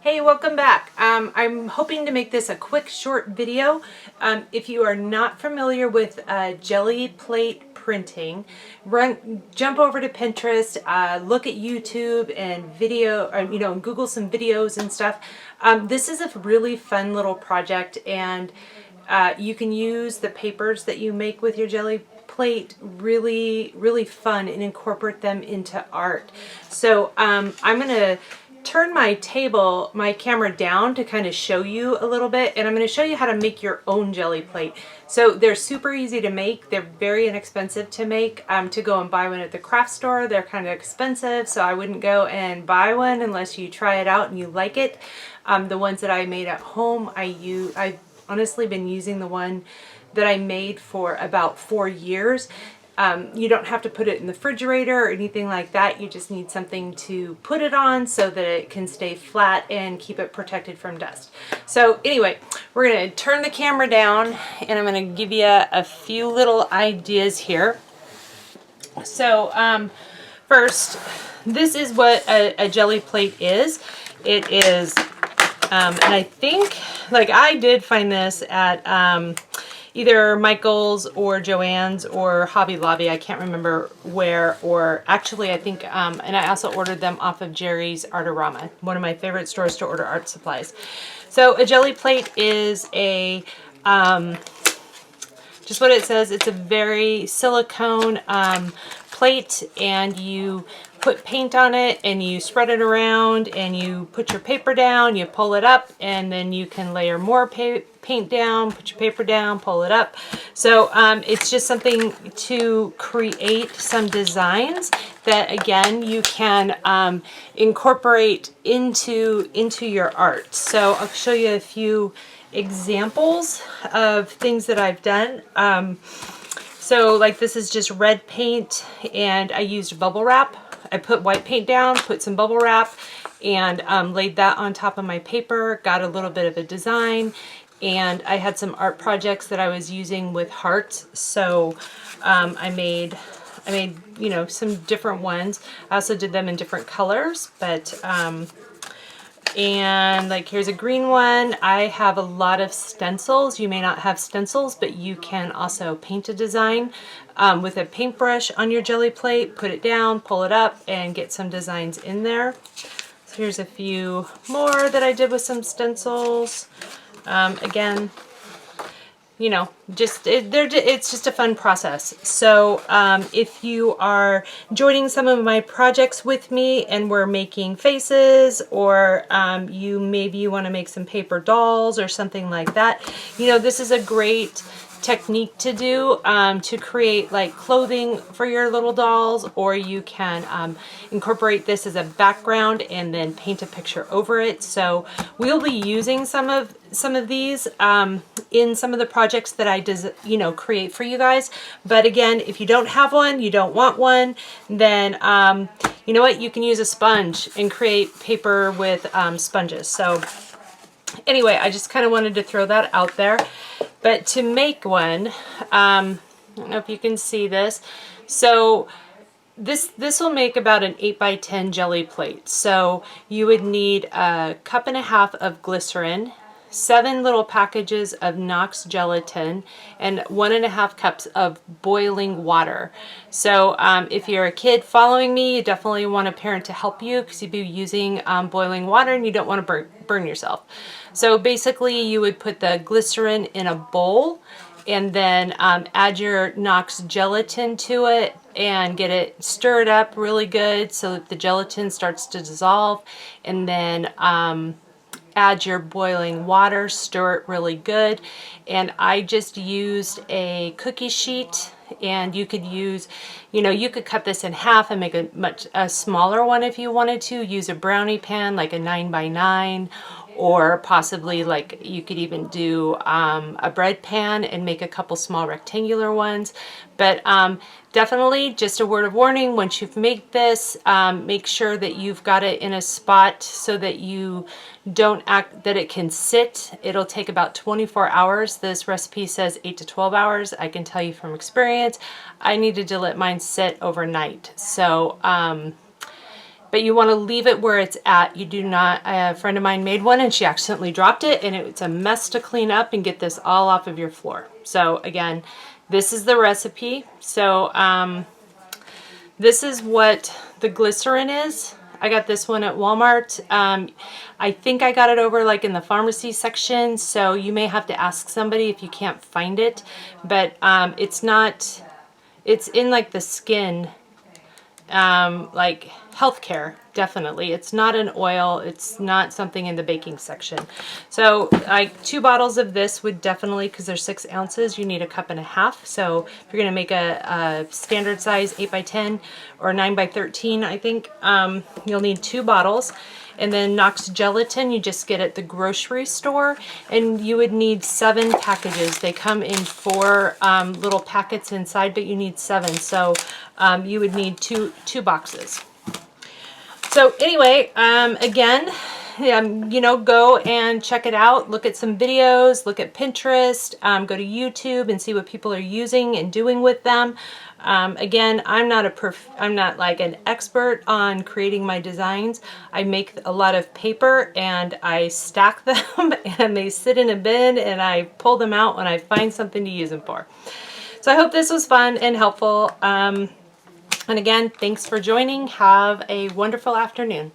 Hey, welcome back. I'm hoping to make this a quick, short video. If you are not familiar with jelly plate printing, jump over to Pinterest, look at YouTube and video, or, Google some videos and stuff. This is a really fun little project, and you can use the papers that you make with your jelly plate really fun and incorporate them into art. So I'm gonna turn my camera down to kind of show you a little bit, and I'm going to show you how to make your own jelly plate. So they're super easy to make. They're very inexpensive to make. To go and buy one at the craft store, they're kind of expensive, so I wouldn't go and buy one unless you try it out and you like it. The ones that I made at home, I've honestly been using the one that I made for about 4 years. You don't have to put it in the refrigerator or anything like that. You just need something to put it on so that it can stay flat and keep it protected from dust. So anyway, we're going to turn the camera down and I'm going to give you a few little ideas here. So first, this is what a jelly plate is. It is, and I think, like, I did find this at either Michael's or Joann's or Hobby Lobby. I can't remember where, or actually I think, and I also ordered them off of Jerry's Artarama, one of my favorite stores to order art supplies. So a jelly plate is a, just what it says, it's a very silicone plate, and you put paint on it and you spread it around and you put your paper down, you pull it up, and then you can layer more paint down, put your paper down, pull it up. So it's just something to create some designs that, again, you can incorporate into your art. So I'll show you a few examples of things that I've done. So like, this is just red paint, and I used bubble wrap. I put white paint down, put some bubble wrap, and laid that on top of my paper, got a little bit of a design, and I had some art projects that I was using with hearts, so I made some different ones. I also did them in different colors, but and like, here's a green one. I have a lot of stencils. You may not have stencils, but you can also paint a design with a paintbrush on your jelly plate, put it down, pull it up, and get some designs in there. So here's a few more that I did with some stencils. Again, it's just a fun process. So if you are joining some of my projects with me and we're making faces, or maybe you want to make some paper dolls or something like that, this is a great technique to do to create like clothing for your little dolls, or you can incorporate this as a background and then paint a picture over it. So we'll be using some of these in some of the projects that I create for you guys. But again, if you don't have one, you don't want one, then you know what, you can use a sponge and create paper with sponges. So anyway, I just kind of wanted to throw that out there. But to make one, I don't know if you can see this. So this will make about an 8x10 jelly plate. So you would need 1.5 cups of glycerin, 7 little packages of Knox gelatin, and 1.5 cups of boiling water. So if you're a kid following me, you definitely want a parent to help you, because you'd be using boiling water and you don't want to burn yourself. So basically, you would put the glycerin in a bowl, and then add your Knox gelatin to it and get it stirred up really good so that the gelatin starts to dissolve, and then add your boiling water, stir it really good. And I just used a cookie sheet, and you could use, you could cut this in half and make a smaller one if you wanted to. Use a brownie pan, like a 9x9, or possibly, like, you could even do a bread pan and make a couple small rectangular ones. But definitely, just a word of warning, once you've made this, make sure that you've got it in a spot so that you don't that it can sit. It'll take about 24 hours. This recipe says 8 to 12 hours. I can tell you from experience, I needed to let mine sit overnight. So but you want to leave it where it's at. You do not, a friend of mine made one and she accidentally dropped it, and it's a mess to clean up and get this all off of your floor. So again, this is the recipe. So this is what the glycerin is. I got this one at Walmart. I think I got it over like in the pharmacy section, so you may have to ask somebody if you can't find it. But it's not, it's in like the skin, like healthcare, definitely. It's not an oil. It's not something in the baking section. So like 2 bottles of this would definitely, because they're 6 ounces, you need a 1.5 cups. So if you're going to make a standard size 8 by 10 or 9 by 13, I think, you'll need 2 bottles. And then Knox gelatin, you just get at the grocery store, and you would need 7 packages. They come in 4 little packets inside, but you need 7. So you would need two boxes. So anyway, again, you know, go and check it out. Look at some videos, look at Pinterest, go to YouTube and see what people are using and doing with them. Again, I'm not like an expert on creating my designs. I make a lot of paper and I stack them and they sit in a bin and I pull them out when I find something to use them for. So I hope this was fun and helpful. And again, thanks for joining. Have a wonderful afternoon.